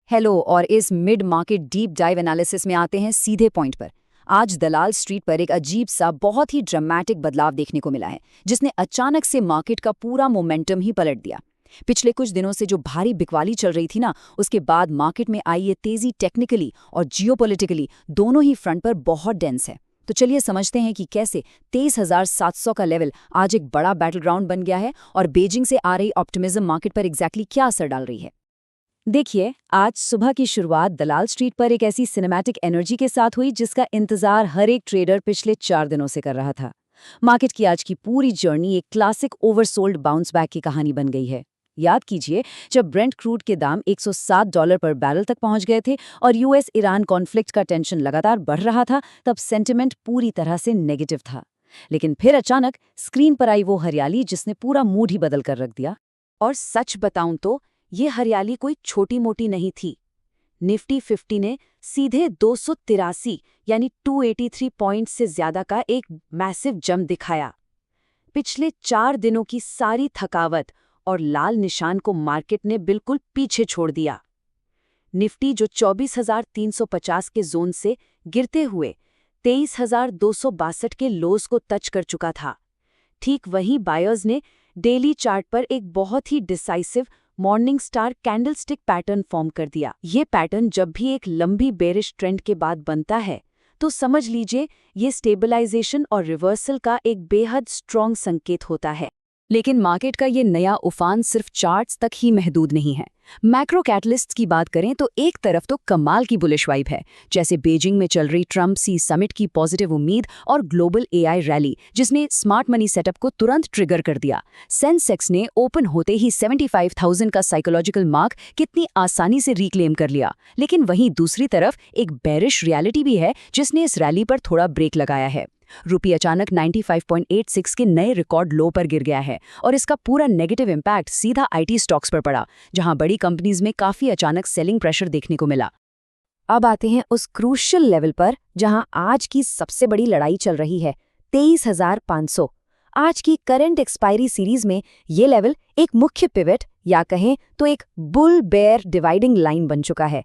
Hello और इस mid market deep dive analysis में आते हैं सीधे पॉइंट पर। आज दलाल स्ट्रीट पर एक अजीब सा बहुत ही ड्रामेटिक बदलाव देखने को मिला है, जिसने अचानक से मार्केट का पूरा मोमेंटम ही पलट दिया। पिछले कुछ दिनों से जो भारी बिकवाली चल रही थी ना, उसके बाद मार्केट में आई ये तेजी टेक्निकली और जियोपॉलिटिकली दोनों ही फ्रंट पर बहुत डेंस है। तो चलिए समझते हैं कि कैसे 23,700 का लेवल आज एक बड़ा बैटल ग्राउंड बन गया है और बीजिंग से आ रही ऑप्टिमिज्म मार्केट पर एग्जैक्टली क्या असर डाल रही है। देखिए, आज सुबह की शुरुआत दलाल स्ट्रीट पर एक ऐसी सिनेमैटिक एनर्जी के साथ हुई जिसका इंतजार हर एक ट्रेडर पिछले 4 दिनों से कर रहा था। मार्केट की आज की पूरी जर्नी एक क्लासिक ओवरसोल्ड बाउंस बैक की कहानी बन गई है। याद कीजिए, जब ब्रेंट क्रूड के दाम $107 पर बैरल तक पहुंच गए थे और यूएस ईरान कॉन्फ्लिक्ट का टेंशन लगातार बढ़ रहा था, तब सेंटिमेंट पूरी तरह से नेगेटिव था। लेकिन फिर अचानक स्क्रीन पर आई वो हरियाली जिसने पूरा मूड ही बदल कर रख दिया। और सच बताऊं तो ये हरियाली कोई छोटी मोटी नहीं थी। निफ्टी 50 ने सीधे 283 यानी 283 पॉइंट्स से ज्यादा का एक मैसिव जंप दिखाया। पिछले 4 दिनों की सारी थकावट और लाल निशान को मार्केट ने बिल्कुल पीछे छोड़ दिया। निफ्टी जो 24,350 के जोन से गिरते हुए 23,262 के लोज को टच कर चुका था, ठीक वहीं बायर्स ने डेली चार्ट पर एक बहुत ही decisive morning star candlestick pattern form कर दिया। ये पैटर्न जब भी एक लंबी बेरिश ट्रेंड के बाद बनता है, तो समझ लीजिए ये स्टेबलाइजेशन और रिवर्सल का एक बेहद स्ट्रॉन्ग संकेत होता है। लेकिन मार्केट का ये नया उफान सिर्फ चार्ट्स तक ही महदूद नहीं है। मैक्रो कैटलिस्ट्स की बात करें तो एक तरफ तो कमाल की बुलिश वाइब है, जैसे बीजिंग में चल रही ट्रंप सी समिट की पॉजिटिव उम्मीद और ग्लोबल एआई रैली जिसने स्मार्ट मनी सेटअप को तुरंत ट्रिगर कर दिया। सेंसेक्स ने ओपन होते ही 75,000 का साइकोलॉजिकल मार्क कितनी आसानी से रिक्लेम कर लिया। लेकिन वहीं दूसरी तरफ एक बेरिश रियलिटी भी है जिसने इस रैली पर थोड़ा ब्रेक लगाया है। रुपये अचानक 95.86 के नए रिकॉर्ड लो पर गिर गया है और इसका पूरा नेगेटिव इम्पैक्ट सीधा आईटी स्टॉक्स पर पड़ा, जहां बड़ी कंपनीज में काफी अचानक सेलिंग प्रेशर देखने को मिला। अब आते हैं उस क्रूशियल लेवल पर जहां आज की सबसे बड़ी लड़ाई चल रही है, 23,500। आज की करंट एक्सपायरी सीरीज में ये लेवल एक मुख्य पिवट या कहें तो एक बुल बेयर डिवाइडिंग लाइन बन चुका है।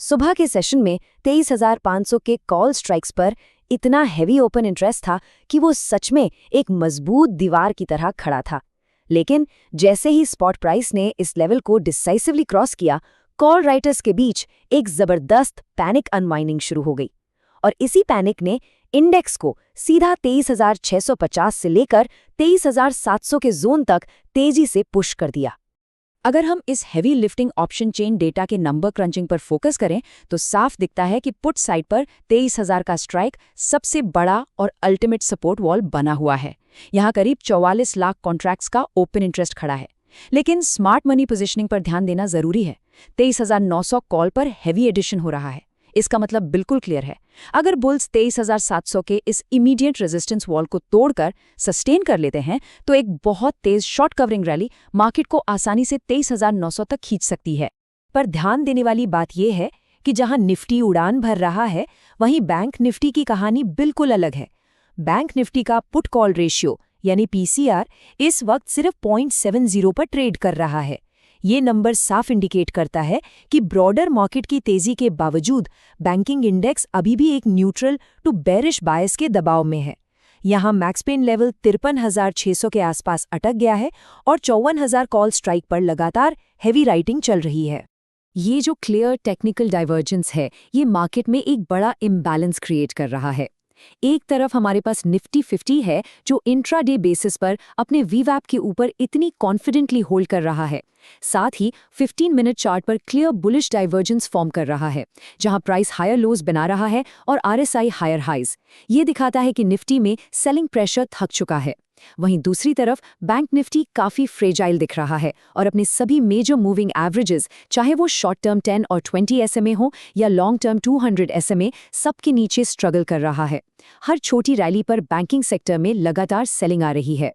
सुबह के सेशन में 23,500 के कॉल स्ट्राइक्स पर इतना हैवी ओपन इंटरेस्ट था कि वो सच में एक मजबूत दीवार की तरह खड़ा था। लेकिन जैसे ही स्पॉट प्राइस ने इस लेवल को डिसाइसिवली क्रॉस किया, कॉल राइटर्स के बीच एक जबरदस्त पैनिक अनवाइंडिंग शुरू हो गई और इसी पैनिक ने इंडेक्स को सीधा 23,650 से लेकर 23,700 के जोन तक तेजी से पुश कर दिया। अगर हम इस heavy lifting option chain data के नंबर क्रंचिंग पर फोकस करें तो साफ दिखता है कि पुट साइड पर 23,000 का स्ट्राइक सबसे बड़ा और अल्टीमेट सपोर्ट वॉल बना हुआ है। यहाँ करीब 44 लाख कॉन्ट्रैक्ट्स का ओपन इंटरेस्ट खड़ा है। लेकिन स्मार्ट मनी पोजीशनिंग पर ध्यान देना जरूरी है। 23,900 कॉल पर हैवी एडिशन हो रहा है। इसका मतलब बिल्कुल क्लियर है, अगर बुल्स 23,700 के इस इमीडिएट रेजिस्टेंस वॉल को तोड़कर सस्टेन कर लेते हैं तो एक बहुत तेज शॉर्ट कवरिंग रैली मार्केट को आसानी से 23,900 तक खींच सकती है। पर ध्यान देने वाली बात यह है कि जहां निफ्टी उड़ान भर रहा है, वहीं बैंक निफ्टी की कहानी बिल्कुल अलग है। बैंक निफ्टी का पुट कॉल रेशियो यानी पीसीआर इस वक्त सिर्फ 0.70 पर ट्रेड कर रहा है। ये नंबर साफ इंडिकेट करता है कि ब्रॉडर मार्केट की तेजी के बावजूद बैंकिंग इंडेक्स अभी भी एक न्यूट्रल टू बेरिश बायस के दबाव में है। यहाँ मैक्सपेन लेवल 53,600 के आसपास अटक गया है और 54,000 कॉल स्ट्राइक पर लगातार हैवी राइटिंग चल रही है। ये जो क्लियर टेक्निकल डाइवर्जेंस है, ये मार्केट में एक बड़ा इम्बैलेंस क्रिएट कर रहा है। एक तरफ हमारे पास निफ्टी 50 है जो इंट्राडे बेसिस पर अपने वीवैप के ऊपर इतनी कॉन्फिडेंटली होल्ड कर रहा है, साथ ही 15 मिनट चार्ट पर क्लियर बुलिश डाइवर्जेंस फॉर्म कर रहा है, जहां प्राइस हायर लोज बना रहा है और आरएसआई हायर हाइज। ये दिखाता है कि निफ्टी में सेलिंग प्रेशर थक चुका है। वहीं दूसरी तरफ बैंक निफ्टी काफी फ्रेजाइल दिख रहा है और अपने सभी मेजर मूविंग एवरेजेस, चाहे वो शॉर्ट टर्म 10 और 20 एसएमए हो या लॉन्ग टर्म 200 एसएमए, सबके नीचे स्ट्रगल कर रहा है। हर छोटी रैली पर बैंकिंग सेक्टर में लगातार सेलिंग आ रही है।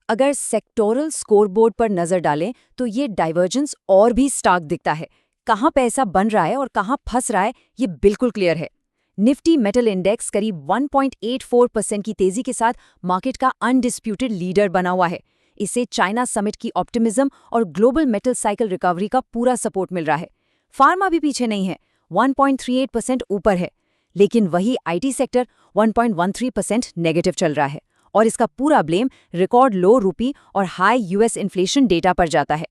अगर सेक्टोरल स्कोरबोर्ड पर नजर डालें तो ये डाइवर्जेंस और भी स्टार्क दिखता है। कहाँ पैसा बन रहा है और कहाँ फंस रहा है, ये बिल्कुल क्लियर है। निफ्टी मेटल इंडेक्स करीब 1.84% की तेजी के साथ मार्केट का अनडिस्प्यूटेड लीडर बना हुआ है। इसे चाइना समिट की ऑप्टिमिज्म और ग्लोबल मेटल साइकिल रिकवरी का पूरा सपोर्ट मिल रहा है। फार्मा भी पीछे नहीं है, 1.38% ऊपर है। लेकिन वही आईटी सेक्टर 1.13% नेगेटिव चल रहा है, और इसका पूरा ब्लेम रिकॉर्ड लो रुपी और हाई यूएस इन्फ्लेशन डेटा पर जाता है।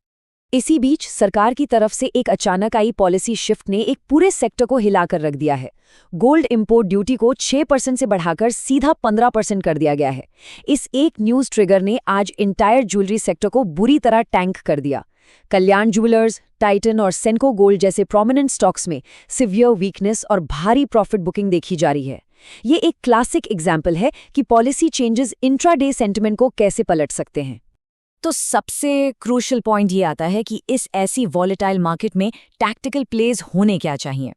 इसी बीच सरकार की तरफ से एक अचानक आई पॉलिसी शिफ्ट ने एक पूरे सेक्टर को हिलाकर रख दिया है। गोल्ड इंपोर्ट ड्यूटी को 6% से बढ़ाकर सीधा 15% कर दिया गया है। इस एक न्यूज़ ट्रिगर ने आज इंटायर ज्वेलरी सेक्टर को बुरी तरह टैंक कर दिया। कल्याण ज्वेलर्स, टाइटन और सेनको गोल्ड जैसे प्रोमिनेंट स्टॉक्स में सिवियर वीकनेस और भारी प्रॉफिट बुकिंग देखी जा रही है। ये एक क्लासिक एग्जाम्पल है कि पॉलिसी चेंजेस इंट्राडे सेंटिमेंट को कैसे पलट सकते हैं। तो सबसे क्रूशियल पॉइंट ये आता है कि इस ऐसी वॉलेटाइल मार्केट में टैक्टिकल प्लेज होने क्या चाहिए।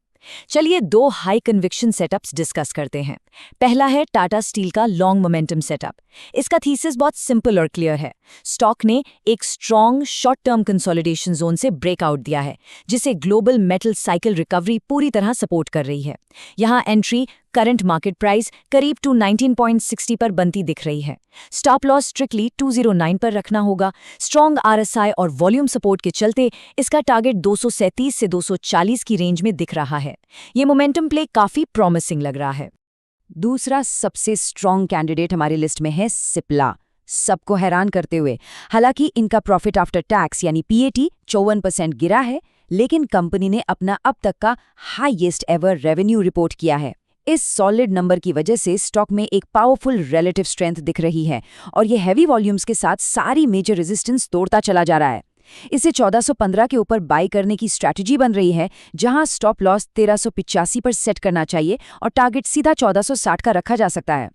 चलिए 2 हाई कन्विक्शन सेटअप्स डिस्कस करते हैं। पहला है टाटा स्टील का लॉन्ग मोमेंटम सेटअप। इसका थीसिस बहुत सिंपल और क्लियर है। स्टॉक ने एक strong short term consolidation zone से ब्रेकआउट दिया है, जिसे ग्लोबल मेटल साइकिल रिकवरी पूरी तरह सपोर्ट कर रही है। यहाँ एंट्री करंट मार्केट प्राइस करीब 19.60 पर बनती दिख रही है। स्टॉप लॉस स्ट्रिक्टली 209 पर रखना होगा। स्ट्रॉन्ग आरएसआई और वॉल्यूम सपोर्ट के चलते इसका टारगेट 237 से 240 की रेंज में दिख रहा है। ये मोमेंटम प्ले काफी प्रॉमिसिंग लग रहा है। दूसरा सबसे स्ट्रॉन्ग कैंडिडेट हमारी लिस्ट में है सिप्ला, सबको हैरान करते हुए। हालांकि इनका प्रॉफिट आफ्टर टैक्स यानी पीएटी 54% गिरा है, लेकिन कंपनी ने अपना अब तक का हाईएस्ट एवर रेवेन्यू रिपोर्ट किया है। इस सॉलिड नंबर की वजह से स्टॉक में एक पावरफुल रिलेटिव स्ट्रेंथ दिख रही है, और ये हैवी वॉल्यूम्स के साथ सारी मेजर रेजिस्टेंस तोड़ता चला जा रहा है। इसे 1415 के ऊपर बाई करने की स्ट्रैटेजी बन रही है, जहां स्टॉप लॉस 1385 पर सेट करना चाहिए और टारगेट सीधा 1460 का रखा जा सकता है।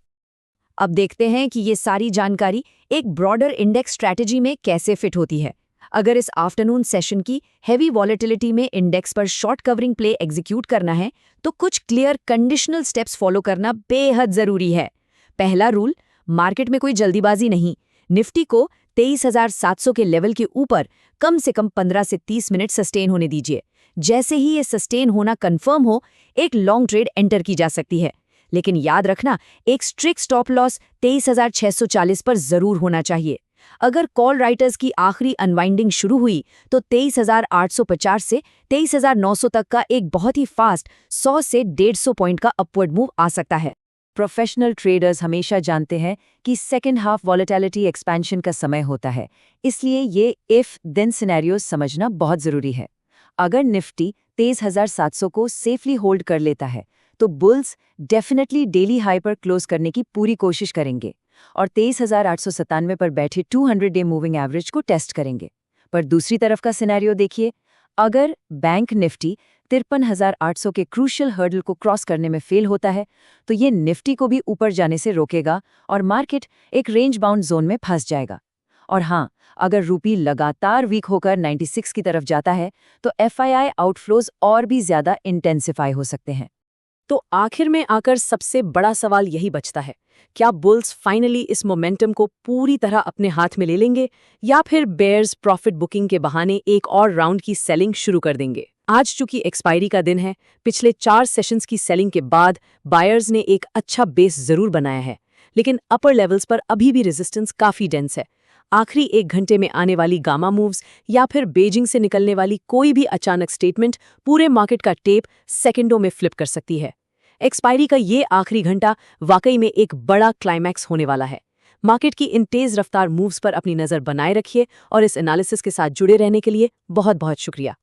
अब देखते हैं कि ये सारी जानकारी एक ब्रॉडर इंडेक्स स्ट्रैटेजी में कैसे फिट होती है। अगर इस आफ्टरनून सेशन की हैवी वॉलेटिलिटी में इंडेक्स पर शॉर्ट कवरिंग प्ले एग्जीक्यूट करना है, तो कुछ क्लियर कंडीशनल स्टेप्स फॉलो करना बेहद जरूरी है। पहला रूल, मार्केट में कोई जल्दीबाजी नहीं। निफ्टी को 23,700 के लेवल के ऊपर कम से कम 15 से 30 मिनट सस्टेन होने दीजिए। जैसे ही ये सस्टेन होना कंफर्म हो, एक लॉन्ग ट्रेड एंटर की जा सकती है। लेकिन याद रखना, एक स्ट्रिक्ट स्टॉप लॉस 23,640 पर जरूर होना चाहिए। अगर कॉल राइटर्स की आखिरी अनवाइंडिंग शुरू हुई, तो 23,850 से 23,900 तक का एक बहुत ही फास्ट 100 से 150 पॉइंट का अपवर्ड मूव आ सकता है। प्रोफेशनल ट्रेडर्स हमेशा जानते हैं कि सेकेंड हाफ वॉलेटिलिटी एक्सपेंशन का समय होता है, इसलिए ये इफ देन सिनेरियोज समझना बहुत जरूरी है। अगर निफ्टी 23,700 को सेफली होल्ड कर लेता है, तो बुल्स डेफिनेटली डेली हाई पर क्लोज करने की पूरी कोशिश करेंगे और 23,897 पर बैठे 200 डे मूविंग एवरेज को टेस्ट करेंगे। पर दूसरी तरफ का सिनेरियो देखिए, अगर बैंक निफ्टी 53,800 के क्रूशियल हर्डल को क्रॉस करने में फेल होता है, तो ये निफ्टी को भी ऊपर जाने से रोकेगा और मार्केट एक रेंज बाउंड जोन में फंस जाएगा। और हाँ, अगर रूपी लगातार वीक होकर 96 की तरफ जाता है, तो एफआईआई आउटफ्लोज और भी ज्यादा इंटेंसिफाई हो सकते हैं। तो आखिर में आकर सबसे बड़ा सवाल यही बचता है, क्या बुल्स फाइनली इस मोमेंटम को पूरी तरह अपने हाथ में ले लेंगे, या फिर बेयर्स प्रॉफिट बुकिंग के बहाने एक और राउंड की सेलिंग शुरू कर देंगे। आज चूंकि एक्सपायरी का दिन है, पिछले 4 सेशंस की सेलिंग के बाद बायर्स ने एक अच्छा बेस जरूर बनाया है, लेकिन अपर लेवल्स पर अभी भी रेजिस्टेंस काफी डेंस है। आखिरी 1 घंटे में आने वाली गामा मूव्स या फिर बेजिंग से निकलने वाली कोई भी अचानक स्टेटमेंट पूरे मार्केट का टेप सेकंडों में फ्लिप कर सकती है। एक्सपायरी का ये आखिरी घंटा वाकई में एक बड़ा क्लाइमैक्स होने वाला है। मार्केट की इन तेज रफ्तार मूव्स पर अपनी नजर बनाए रखिए और इस एनालिसिस के साथ जुड़े रहने के लिए बहुत बहुत शुक्रिया।